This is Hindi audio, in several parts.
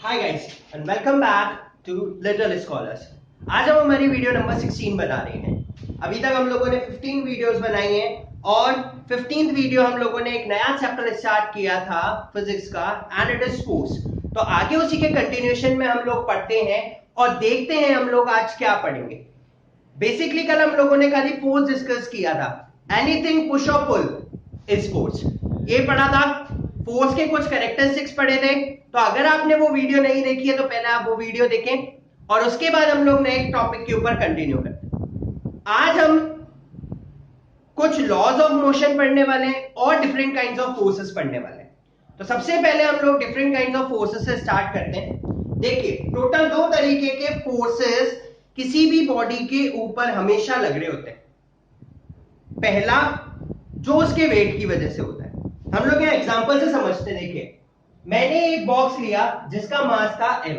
Hi guys and welcome back to Little Scholars. आज हम हमारी वीडियो नंबर 16 बना रहे हैं। अभी तक हम लोगों ने 15 वीडियोस बनाई हैं और 15th वीडियो हम लोगों ने एक नया चैप्टर स्टार्ट किया था फिजिक्स का एंड इट इज फोर्स। तो आगे उसी के कंटिन्यूएशन में हम लोग पढ़ते हैं और देखते हैं हम लोग आज क्या पढ़ेंगे। बेसिकली कल हम लोगों ने खाली फोर्स डिस्कस किया था। एनीथिंग पुश और पुल इज फोर्स, ये पढ़ा था। फोर्स के कुछ कैरेक्टरिस्टिक्स पढ़े थे। तो अगर आपने वो वीडियो नहीं देखी है तो पहले आप वो वीडियो देखें और उसके बाद हम लोग नए टॉपिक के ऊपर कंटिन्यू करते हैं। आज हम कुछ लॉज ऑफ मोशन पढ़ने वाले हैं और डिफरेंट काइंड्स ऑफ फोर्सेस पढ़ने वाले हैं। तो सबसे पहले हम लोग डिफरेंट काइंड्स ऑफ फोर्सेस से स्टार्ट करते हैं। देखिए, टोटल दो तरीके के फोर्सेस किसी भी बॉडी के ऊपर हमेशा लग रहे होते हैं। पहला जो उसके वेट की वजह से होता है, हम लोग यहाँ एग्जांपल से समझते हैं। देखिए, मैंने एक बॉक्स लिया जिसका मास था m।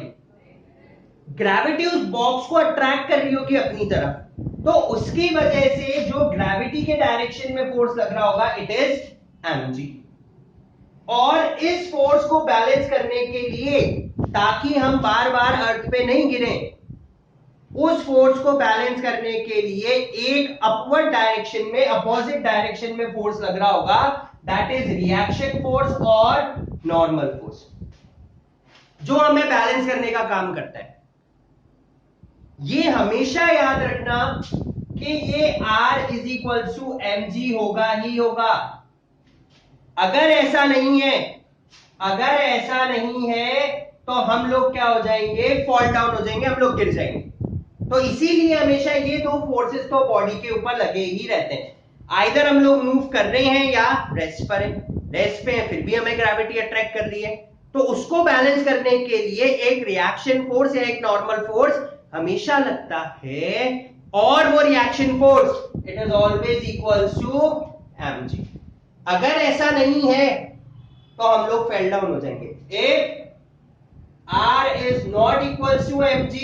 ग्रेविटी उस बॉक्स को अट्रैक्ट कर रही होगी अपनी तरफ, तो उसकी वजह से जो ग्रेविटी के डायरेक्शन में फोर्स लग रहा होगा इट इज mg। और इस फोर्स को बैलेंस करने के लिए, ताकि हम बार बार अर्थ पे नहीं गिरे, उस फोर्स को बैलेंस करने के लिए एक अपवर्ड डायरेक्शन में, अपोजिट डायरेक्शन में फोर्स लग रहा होगा, दैट इज रिएक्शन फोर्स और नॉर्मल फोर्स, जो हमें बैलेंस करने का काम करता है। ये हमेशा याद रखना कि ये R is equal to mg होगा ही होगा। अगर ऐसा नहीं है, अगर ऐसा नहीं है तो हम लोग क्या हो जाएंगे, फॉल डाउन हो जाएंगे, हम लोग गिर जाएंगे। तो इसीलिए हमेशा ये दो फोर्सेस तो बॉडी के ऊपर लगे ही रहते हैं। आइदर हम लोग मूव कर रहे हैं या रेस्ट पर हैं। रेस्ट पे हैं फिर भी हमें ग्रेविटी अट्रैक्ट कर रही है, तो उसको बैलेंस करने के लिए एक रिएक्शन फोर्स या एक नॉर्मल फोर्स हमेशा लगता है, और वो reaction force it is always equal to mg। अगर ऐसा नहीं है तो हम लोग फेल डाउन हो जाएंगे। If R is not equal to mg,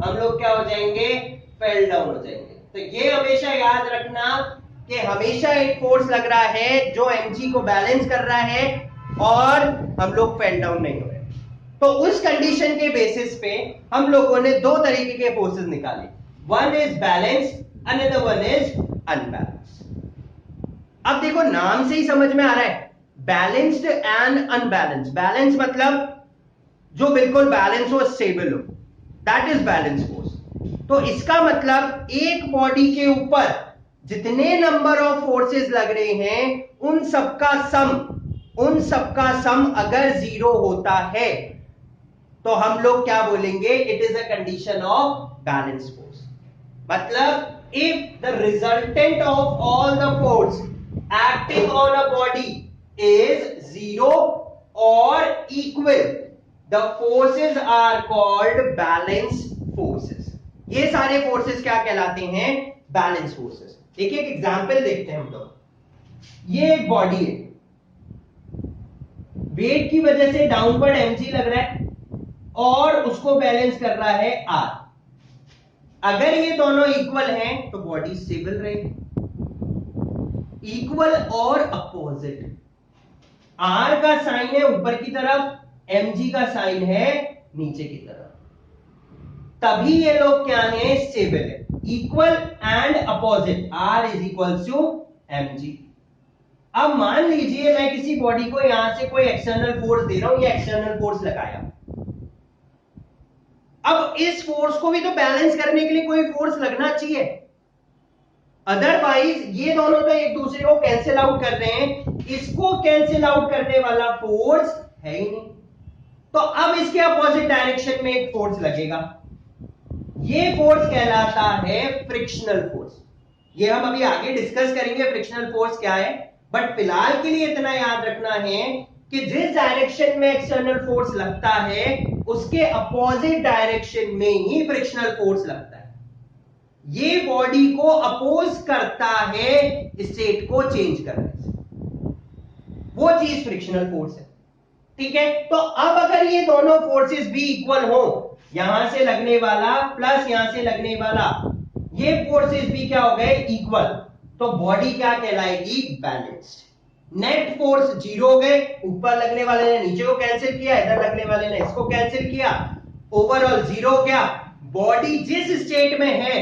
हम लोग क्या हो जाएंगे, फेल डाउन हो जाएंगे। तो ये हमेशा याद रखना कि हमेशा एक फोर्स लग रहा है जो mg को बैलेंस कर रहा है और हम लोग फेल डाउन नहीं हो रहे। तो उस कंडीशन के बेसिस पे हम लोगों ने दो तरीके के फोर्सेस निकाले, one is balance, another one is unbalance. अब देखो, नाम से ही समझ में आ रहा है, बैलेंस्ड एंड अनबैलेंस। बैलेंस मतलब जो बिल्कुल बैलेंस हो, स्टेबल हो, दैट इज बैलेंस फोर्स। तो इसका मतलब एक बॉडी के ऊपर जितने नंबर ऑफ फोर्सेस लग रहे हैं उन सबका सम अगर जीरो होता है तो हम लोग क्या बोलेंगे, it is a condition of balance force. मतलब if the resultant of all the force acting on a body is zero और equal, the forces are called balance forces. ये सारे फोर्सेस क्या कहलाते हैं, बैलेंस फोर्सेस। देखिए एक एग्जांपल देखते हैं हम लोग। ये एक बॉडी है, वेट की वजह से डाउनवर्ड mg लग रहा है और उसको बैलेंस कर रहा है R। अगर ये दोनों इक्वल हैं तो बॉडी स्टेबल रहेगी। इक्वल और अपोजिट, R का साइन है ऊपर की तरफ, mg का साइन है नीचे की तरफ, तभी ये लोग क्या है, स्टेबल है। Equal and opposite, R is equal to mg। अब मान लीजिए मैं किसी बॉडी को यहां से कोई एक्सटर्नल फोर्स दे रहा हूं, ये एक्सटर्नल फोर्स लगाया। अब इस फोर्स को भी तो बैलेंस करने के लिए कोई फोर्स लगना चाहिए, अदरवाइज ये दोनों तो एक दूसरे को कैंसिल आउट कर रहे हैं। इसको कैंसिल आउट करने वाला फोर्स है ही नहीं, तो अब इसके अपोजिट डायरेक्शन में एक फोर्स लगेगा। ये फोर्स कहलाता है फ्रिक्शनल फोर्स। ये हम अभी आगे डिस्कस करेंगे फ्रिक्शनल फोर्स क्या है, बट फिलहाल के लिए इतना याद रखना है कि जिस डायरेक्शन में एक्सटर्नल फोर्स लगता है उसके अपोजिट डायरेक्शन में ही फ्रिक्शनल फोर्स लगता है। ये बॉडी को अपोज करता है स्टेट को चेंज करने से, वो चीज फ्रिक्शनल फोर्स है। ठीक है, तो अब अगर ये दोनों फोर्सेस भी इक्वल हो, यहां से लगने वाला प्लस यहां से लगने वाला, ये फोर्सेस भी क्या हो गए, इक्वल, तो बॉडी क्या कहलाएगी, बैलेंस्ड। नेट फोर्स जीरो हो गए, ऊपर लगने वाले ने नीचे को कैंसिल किया, इधर लगने वाले ने इसको कैंसिल किया, ओवरऑल जीरो हो गया। बॉडी जिस स्टेट में है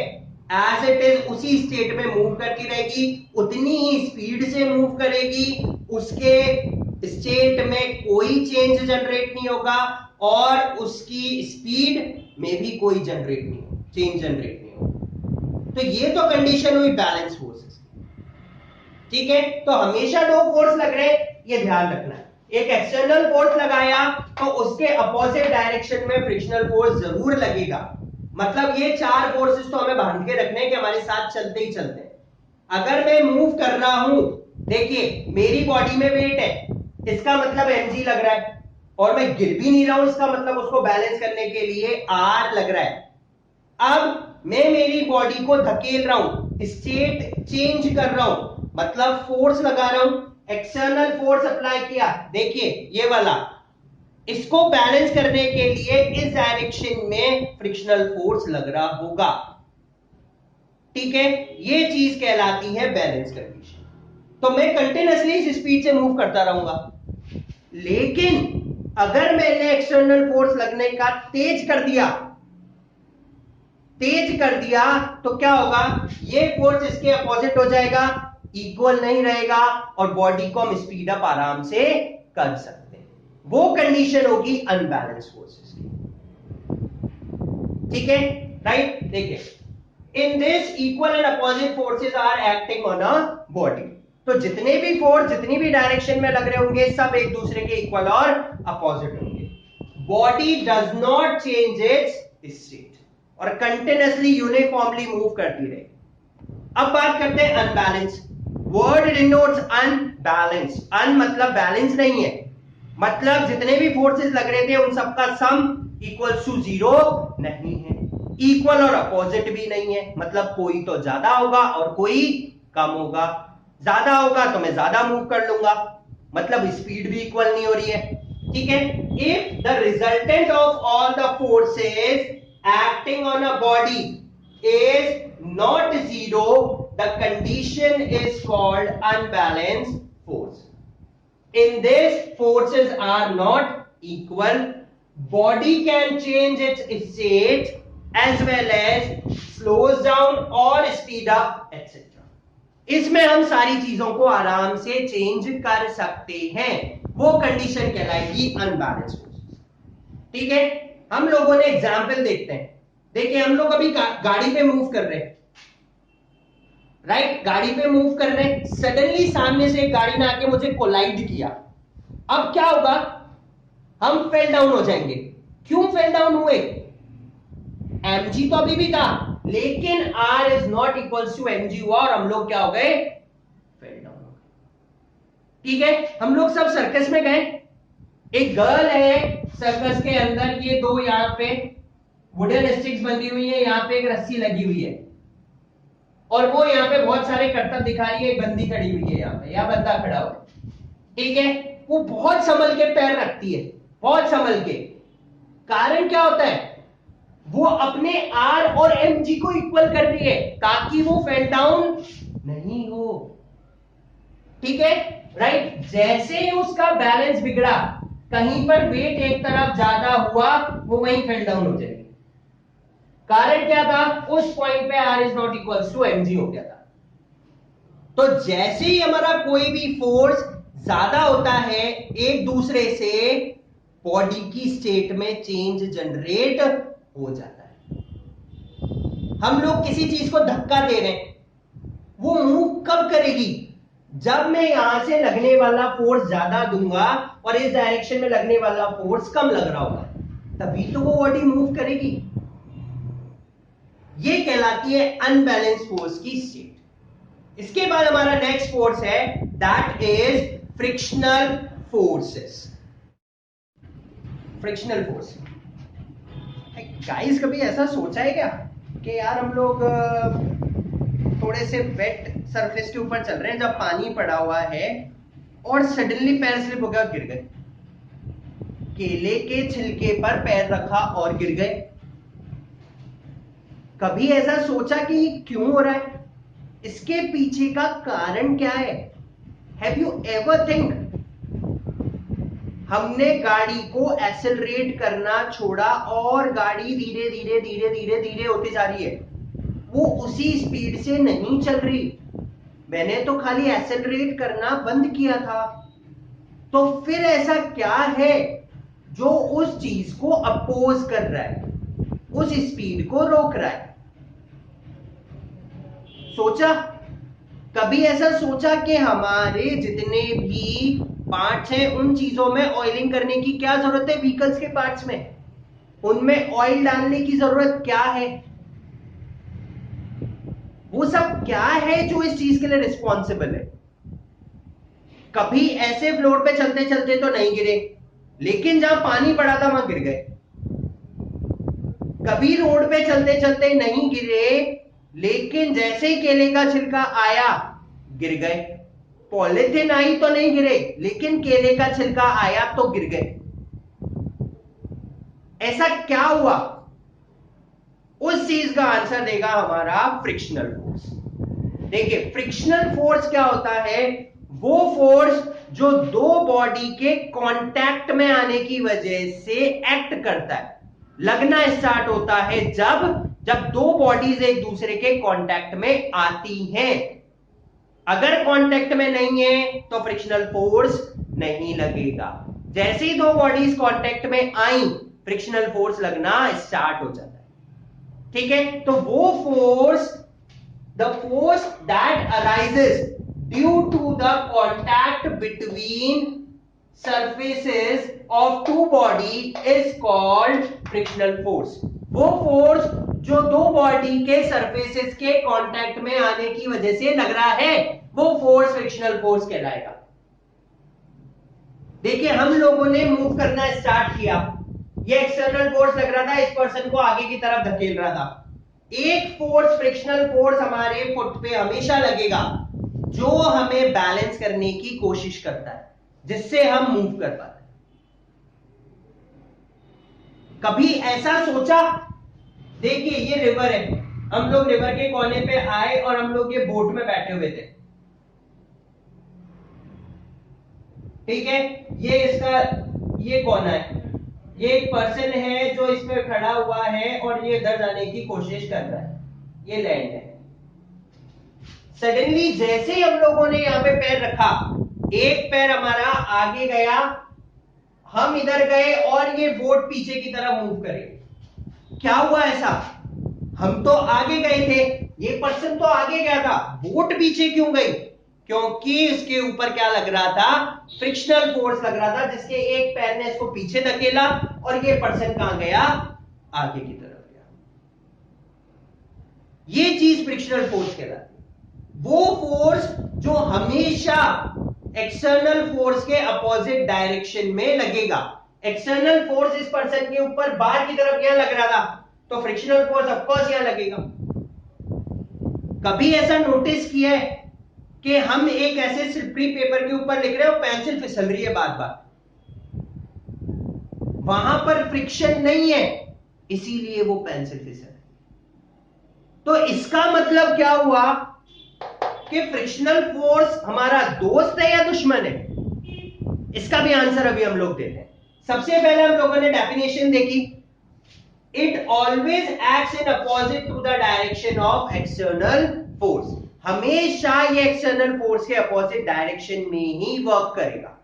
एज इट इज उसी स्टेट में मूव करती रहेगी, उतनी ही स्पीड से मूव करेगी, उसके स्टेट में कोई चेंज जनरेट नहीं होगा और उसकी स्पीड में भी कोई जनरेट नहीं होगा, चेंज जनरेट नहीं होगा। तो ये तो कंडीशन हुई बैलेंस फोर्सेस, ठीक है। तो हमेशा दो फोर्स लग रहे हैं, ये ध्यान रखना है। एक एक्सटर्नल फोर्स लगाया तो उसके अपोजिट डायरेक्शन में फ्रिक्शनल फोर्स जरूर लगेगा। मतलब ये चार फोर्सेस तो हमें बांध के रखने हैं कि हमारे साथ चलते ही चलते हैं। अगर मैं मूव कर रहा हूं, देखिए मेरी बॉडी में वेट है, इसका मतलब mg लग रहा है, और मैं गिर भी नहीं रहा हूं, इसका मतलब उसको बैलेंस करने के लिए r लग रहा है। अब मैं मेरी बॉडी को धकेल रहा हूं, स्टेट चेंज कर रहा हूं, मतलब फोर्स लगा रहा हूं, एक्सटर्नल फोर्स अप्लाई किया, देखिए ये वाला, इसको बैलेंस करने के लिए इस डायरेक्शन में फ्रिक्शनल फोर्स लग रहा होगा, ठीक है। ये चीज कहलाती है बैलेंस कंडीशन। तो मैं कंटिन्यूअसली इस स्पीड से मूव करता रहूंगा, लेकिन अगर मैंने एक्सटर्नल फोर्स लगने का तेज कर दिया तो क्या होगा, ये फोर्स इसके अपोजिट हो जाएगा, इक्वल नहीं रहेगा और बॉडी को हम स्पीड अप आराम से कर सकते हैं। वो कंडीशन होगी अनबैलेंस फोर्सेस की, ठीक है, राइट। देखिए, in this equal and opposite forces are acting on a body. तो जितने भी फोर्स जितनी भी डायरेक्शन में लग रहे होंगे सब एक दूसरे के इक्वल और अपोजिट होंगे। Body does not change its state और कंटिन्यूअसली यूनिफॉर्मली मूव करती रहे। अब बात करते हैं unbalance. Word denotes unbalance. Un मतलब बैलेंस नहीं है, मतलब जितने भी फोर्सेस लग रहे थे उन सबका सम इक्वल्स टू जीरो नहीं है, इक्वल और अपोजिट भी नहीं है, मतलब कोई तो ज्यादा होगा और कोई कम होगा। ज्यादा होगा तो मैं ज्यादा मूव कर लूंगा, मतलब स्पीड भी इक्वल नहीं हो रही है, ठीक है। If the resultant of all the forces acting on a body is not zero, the condition is called unbalanced force. In this, forces are not equal. Body can change its state as well as slows down or speed up, etc. इसमें हम सारी चीजों को आराम से चेंज कर सकते हैं, वो कंडीशन कहलाएगी अनबैलेंस फोर्सेस, ठीक है। हम लोगों ने एग्जाम्पल देखते हैं। देखिए हम लोग अभी गाड़ी पे मूव कर रहे हैं, राइट, गाड़ी पे मूव कर रहे हैं, सडनली सामने से एक गाड़ी ने आके मुझे कोलाइड किया। अब क्या होगा, हम फेल डाउन हो जाएंगे। क्यों फेल डाउन हुए, mg तो अभी भी था, लेकिन r is not equals to mg हुआ और हम लोग क्या हो गए, फेल डाउन हो गए, ठीक है। हम लोग सब सर्कस में गए, एक गर्ल है सर्कस के अंदर, ये दो यहां पे वुडन स्टिक्स बंधी हुई है, यहां पे एक रस्सी लगी हुई है और वो यहाँ पे बहुत सारे करतब दिखा रही है, एक बंदी खड़ी हुई है यहाँ पे, या बंदा खड़ा हुआ है, ठीक है। वो बहुत संभल के पैर रखती है, बहुत संभल के। कारण क्या होता है, वो अपने आर और mg को इक्वल कर रही है ताकि वो फेल डाउन नहीं हो, ठीक है, राइट। जैसे ही उसका बैलेंस बिगड़ा, कहीं पर वेट एक तरफ ज्यादा हुआ, वो वहीं फेल डाउन हो जाएगी। कारण क्या था, उस पॉइंट पे r is not equals to mg हो गया था। तो जैसे ही हमारा कोई भी फोर्स ज्यादा होता है एक दूसरे से, बॉडी की स्टेट में चेंज जनरेट हो जाता है। हम लोग किसी चीज को धक्का दे रहे हैं, वो मूव कब करेगी, जब मैं यहां से लगने वाला फोर्स ज्यादा दूंगा और इस डायरेक्शन में लगने वाला फोर्स कम लग रहा होगा, तभी तो वो बॉडी मूव करेगी। ये कहलाती है अनबैलेंस फोर्स की स्टेट। इसके बाद हमारा नेक्स्ट फोर्स है, that is frictional forces. Frictional force, guys कभी ऐसा सोचा है क्या कि यार हम लोग थोड़े से वेट सरफेस के ऊपर चल रहे हैं, जब पानी पड़ा हुआ है और सडनली पैर स्लिप हो गया, गिर गए, केले के छिलके पर पैर रखा और गिर गए। कभी ऐसा सोचा कि क्यों हो रहा है, इसके पीछे का कारण क्या है हैव यू एवर थिंक हमने गाड़ी को एक्सेलरेट करना छोड़ा और गाड़ी धीरे धीरे धीरे धीरे धीरे होती जा रही है, वो उसी स्पीड से नहीं चल रही, मैंने तो खाली एक्सेलरेट करना बंद किया था। तो फिर ऐसा क्या है जो उस चीज को अपोज कर रहा है, उस स्पीड को रोक रहा है? सोचा? कभी ऐसा सोचा कि हमारे जितने भी पार्ट्स हैं उन चीजों में ऑयलिंग करने की क्या जरूरत है? व्हीकल्स के पार्ट्स में उनमें ऑयल डालने की जरूरत क्या है? वो सब क्या है जो इस चीज के लिए रिस्पॉन्सिबल है? कभी ऐसे फ्लोर पे चलते चलते तो नहीं गिरे, लेकिन जहां पानी पड़ा था वहां गिर गए। कभी रोड पे चलते चलते नहीं गिरे, लेकिन जैसे ही केले का छिलका आया गिर गए। पॉलिथीन आई तो नहीं गिरे, लेकिन केले का छिलका आया तो गिर गए। ऐसा क्या हुआ? उस चीज का आंसर देगा हमारा फ्रिक्शनल फोर्स। देखिए, फ्रिक्शनल फोर्स क्या होता है? वो फोर्स जो दो बॉडी के कांटेक्ट में आने की वजह से एक्ट करता है, लगना स्टार्ट होता है जब दो बॉडीज एक दूसरे के कांटेक्ट में आती हैं। अगर कांटेक्ट में नहीं है तो फ्रिक्शनल फोर्स नहीं लगेगा। जैसे ही दो बॉडीज कांटेक्ट में आई, फ्रिक्शनल फोर्स लगना स्टार्ट हो जाता है। ठीक है, तो वो force, the force that arises due to the contact between surfaces of two body is called frictional force। वो फोर्स जो दो बॉडी के सरफेसेस के कांटेक्ट में आने की वजह से लग रहा है, वो फोर्स फ्रिक्शनल फोर्स कहलाएगा। देखिए, हम लोगों ने मूव करना स्टार्ट किया, ये एक्सटर्नल फोर्स लग रहा था, इस पर्सन को आगे की तरफ धकेल रहा था। एक फोर्स, फ्रिक्शनल फोर्स हमारे फुट पे हमेशा लगेगा जो हमें बैलेंस करने की कोशिश करता है, जिससे हम मूव कर पाते। कभी ऐसा सोचा? देखिए, ये रिवर है, हम लोग रिवर के कोने पे आए और हम लोग ये बोट में बैठे हुए थे। ठीक है, ये कोना है, ये एक पर्सन है जो इसमें खड़ा हुआ है और ये इधर जाने की कोशिश कर रहा है, ये लैंड है। सडनली जैसे ही हम लोगों ने यहां पे पैर रखा, एक पैर हमारा आगे गया, हम इधर गए और ये बोट पीछे की तरफ मूव करे। क्या हुआ ऐसा? हम तो आगे गए थे, ये पर्सन तो आगे गया था, बोट पीछे क्यों गई? क्योंकि इसके ऊपर क्या लग रहा था? फ्रिक्शनल फोर्स लग रहा था, जिसके एक पैर ने इसको पीछे धकेला और ये पर्सन कहां गया? आगे की तरफ गया। ये चीज फ्रिक्शनल फोर्स कहलाती है। वो फोर्स जो हमेशा एक्सटर्नल फोर्स के अपोजिट डायरेक्शन में लगेगा। एक्सटर्नल फोर्स इस पर्सन के ऊपर बाहर की तरफ यहां लग रहा था, तो फ्रिक्शनल फोर्स ऑफ कोर्स यहां लगेगा। कभी ऐसा नोटिस किया है कि हम एक ऐसे स्लिपरी पेपर के ऊपर लिख रहे हैं और पेंसिल फिसल रही है बार बार? वहां पर फ्रिक्शन नहीं है, इसीलिए वो पेंसिल फिसल रही। तो इसका मतलब क्या हुआ कि फ्रिक्शनल फोर्स हमारा दोस्त है या दुश्मन है? इसका भी आंसर अभी हम लोग देते हैं। सबसे पहले हम लोगों ने डेफिनेशन देखी, it always acts in opposite to the direction of external force. हमेशा ये एक्सटर्नल फोर्स के अपोजिट डायरेक्शन में ही वर्क करेगा।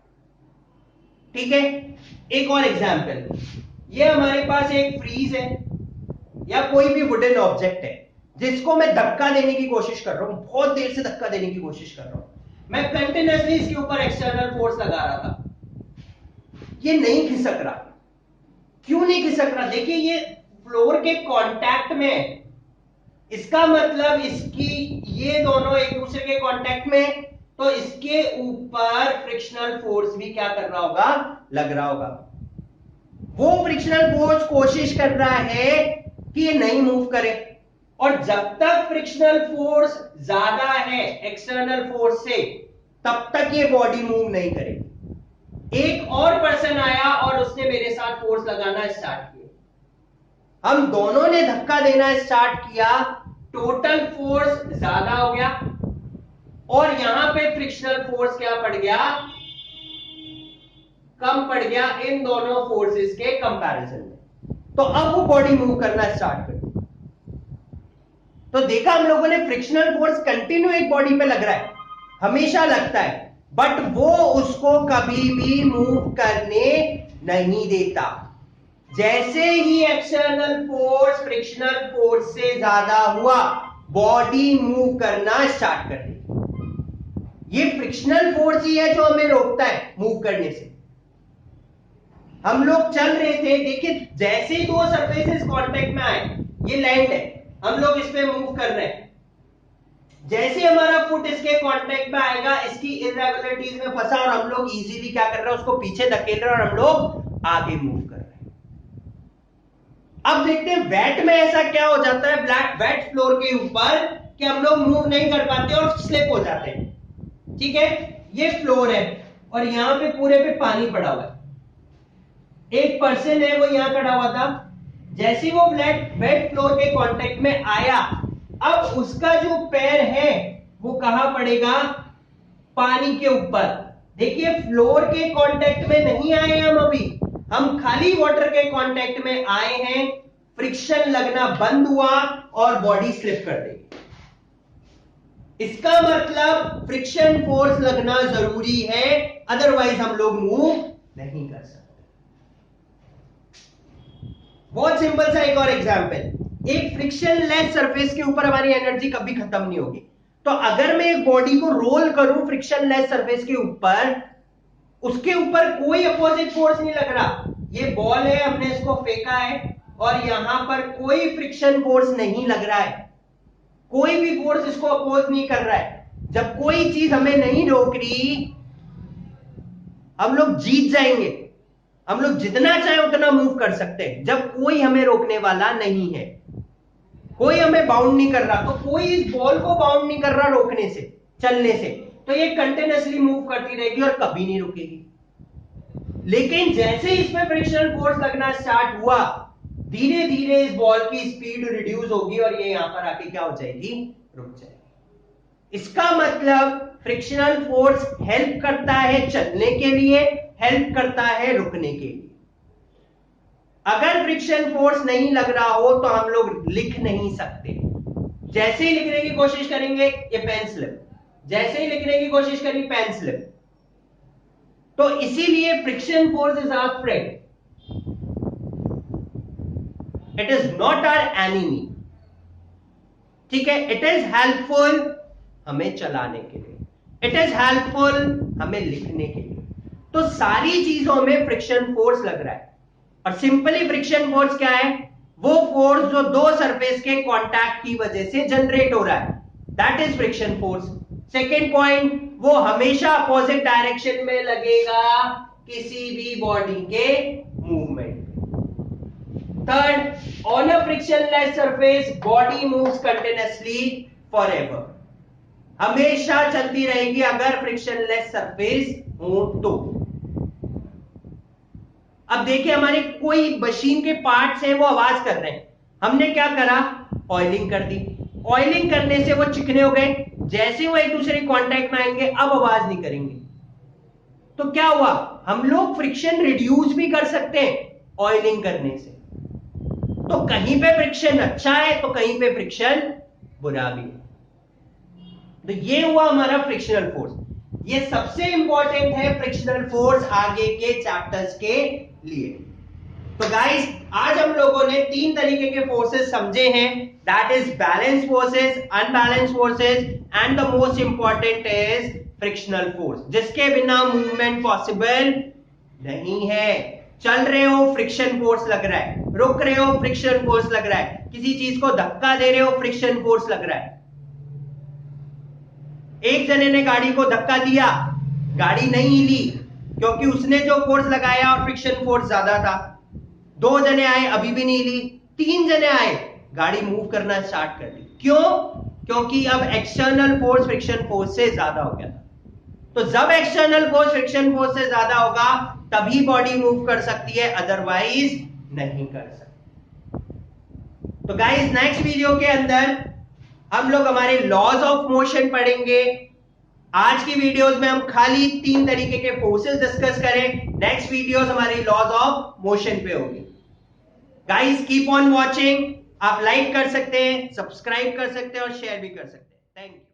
ठीक है, एक और एग्जांपल, ये हमारे पास एक फ्रीज है या कोई भी वुडन ऑब्जेक्ट है जिसको मैं धक्का देने की कोशिश कर रहा हूं, बहुत देर से धक्का देने की कोशिश कर रहा हूं, मैं कंटिन्यूअसली इसके ऊपर एक्सटर्नल फोर्स लगा रहा था, ये नहीं खिसक रहा। क्यों नहीं खिसक रहा? देखिए, ये फ्लोर के कांटेक्ट में, इसका मतलब इसकी ये दोनों एक दूसरे के कांटेक्ट में, तो इसके ऊपर फ्रिक्शनल फोर्स भी क्या कर रहा होगा? लग रहा होगा। वो फ्रिक्शनल फोर्स कोशिश कर रहा है कि ये नहीं मूव करे, और जब तक फ्रिक्शनल फोर्स ज्यादा है एक्सटर्नल फोर्स से, तब तक ये बॉडी मूव नहीं करेगी। एक और पर्सन आया और उसने मेरे साथ फोर्स लगाना स्टार्ट किया, हम दोनों ने धक्का देना स्टार्ट किया, टोटल फोर्स ज्यादा हो गया और यहां पे फ्रिक्शनल फोर्स क्या पड़ गया, कम पड़ गया इन दोनों फोर्सेस के कंपैरिजन में। तो अब वो बॉडी मूव करना स्टार्ट कर दी। तो देखा हम लोगों ने फ्रिक्शनल फोर्स कंटिन्यू एक बॉडी पे लग रहा है, हमेशा लगता है, बट वो उसको कभी भी मूव करने नहीं देता। जैसे ही एक्सटर्नल फोर्स फ्रिक्शनल फोर्स से ज्यादा हुआ, बॉडी मूव करना स्टार्ट कर दी। ये फ्रिक्शनल फोर्स ही है जो हमें रोकता है मूव करने से। हम लोग चल रहे थे, देखिए जैसे ही दो सरफेसेस कांटेक्ट में आए, ये लैंड है, हम लोग इस पे मूव कर रहे हैं, जैसे हमारा फुट इसके कांटेक्ट में आएगा, इसकी इररेगुलरिटीज में फंसा और हम लोग इजीली क्या कर रहे हैं, उसको पीछे धकेल रहे हैं और हम लोग आगे मूव कर रहे हैं। अब देखते हैं वेट में ऐसा क्या हो जाता है, ब्लैक वेट फ्लोर के ऊपर, कि हम लोग मूव नहीं कर पाते और स्लिप हो जाते हैं। ठीक है, ये फ्लोर है और यहां पे पूरे पे पानी पड़ा हुआ है, एक पर्सन है वो यहां खड़ा हुआ था, जैसे वो वेट फ्लोर के कांटेक्ट में आया, अब उसका जो पैर है वो कहां पड़ेगा, पानी के ऊपर। देखिए फ्लोर के कांटेक्ट में नहीं आए हम अभी, हम खाली वाटर के कांटेक्ट में आए हैं, फ्रिक्शन लगना बंद हुआ और बॉडी स्लिप कर देगी। इसका मतलब फ्रिक्शन फोर्स लगना जरूरी है, अदरवाइज हम लोग मूव नहीं कर सकते। बहुत सिंपल सा एक और एग्जांपल, एक फ्रिक्शनलेस सरफेस के ऊपर हमारी एनर्जी कभी खत्म नहीं होगी। तो अगर मैं एक बॉडी को रोल करूं फ्रिक्शनलेस सरफेस के ऊपर, उसके ऊपर कोई अपोजिट फोर्स नहीं लग रहा, ये बॉल है, हमने इसको फेंका है और यहां पर कोई फ्रिक्शन फोर्स नहीं लग रहा है, कोई भी फोर्स इसको अपोज नहीं कर रहा है। जब कोई चीज हमें नहीं रोक रही, हम लोग जीत जाएंगे, हम लोग जितना चाहे उतना मूव कर सकते हैं। जब कोई हमें रोकने वाला नहीं है, कोई हमें बाउंड नहीं कर रहा, तो कोई इस बॉल को बाउंड नहीं कर रहा रोकने से, चलने से, तो ये कंटिन्यूअसली मूव करती रहेगी और कभी नहीं रुकेगी। लेकिन जैसे इसमें फ्रिक्शनल फोर्स लगना स्टार्ट हुआ, धीरे धीरे इस बॉल की स्पीड रिड्यूस होगी और ये यहां पर आके क्या हो जाएगी, रुक जाएगी। इसका मतलब फ्रिक्शनल फोर्स हेल्प करता है चलने के लिए, हेल्प करता है रुकने के लिए। अगर फ्रिक्शन फोर्स नहीं लग रहा हो तो हम लोग लिख नहीं सकते। जैसे ही लिखने की कोशिश करेंगे ये पेन स्लिप, जैसे ही लिखने की कोशिश करी पेन स्लिप। तो इसीलिए friction force is our friend, it is not our enemy. ठीक है, इट इज हेल्पफुल हमें चलाने के लिए, इट इज हेल्पफुल हमें लिखने के लिए। तो सारी चीजों में फ्रिक्शन फोर्स लग रहा है। और सिंपली फ्रिक्शन फोर्स क्या है, वो फोर्स जो दो सरफेस के कांटेक्ट की वजह से जनरेट हो रहा है, that is friction force. Second point, वो हमेशा अपोजिट डायरेक्शन में लगेगा किसी भी बॉडी के movement. Third, on a frictionless surface body moves continuously forever, हमेशा चलती रहेगी अगर फ्रिक्शनलेस सरफेस हो तो। अब देखिए हमारे कोई मशीन के पार्ट्स हैं वो आवाज कर रहे हैं, हमने क्या करा, ऑयलिंग कर दी, ऑयलिंग करने से वो चिकने हो गए, जैसे वो एक दूसरे कांटेक्ट में आएंगे अब आवाज नहीं करेंगे। तो क्या हुआ, हम लोग फ्रिक्शन रिड्यूस भी कर सकते हैं ऑयलिंग करने से। तो कहीं पे फ्रिक्शन अच्छा है तो कहीं पे फ्रिक्शन बुरा भी है। तो ये हुआ हमारा फ्रिक्शनल फोर्स, ये सबसे इंपॉर्टेंट है फ्रिक्शनल फोर्स आगे के चैप्टर्स के लिए। तो गाइस आज हम लोगों ने तीन तरीके के फोर्सेस समझे हैं, that is balance forces, unbalance forces and the most important is frictional force, जिसके बिना मूवमेंट पॉसिबल नहीं है। चल रहे हो फ्रिक्शन फोर्स लग रहा है, रुक रहे हो फ्रिक्शन फोर्स लग रहा है, किसी चीज को धक्का दे रहे हो फ्रिक्शन फोर्स लग रहा है। एक जने ने गाड़ी को धक्का दिया, गाड़ी नहीं हिली क्योंकि उसने जो फोर्स लगाया और फ्रिक्शन फोर्स ज्यादा था। दो जने आए अभी भी नहीं हिली, तीन जने आए गाड़ी मूव करना स्टार्ट कर दी। क्यों? क्योंकि अब एक्सटर्नल फोर्स फ्रिक्शन फोर्स से ज्यादा हो गया था। तो जब एक्सटर्नल फोर्स फ्रिक्शन फोर्स से ज्यादा होगा तभी बॉडी मूव कर सकती है, अदरवाइज नहीं कर सकती। तो गाइस नेक्स्ट वीडियो के अंदर हम लोग हमारे लॉज ऑफ मोशन पढ़ेंगे, आज की वीडियोस में हम खाली 3 तरीके के फोर्सेस डिस्कस करें। नेक्स्ट वीडियोस हमारी लॉज ऑफ मोशन पे होगी। Guys keep on watching. आप लाइक कर सकते हैं, सब्सक्राइब कर सकते हैं और शेयर भी कर सकते हैं। Thank you.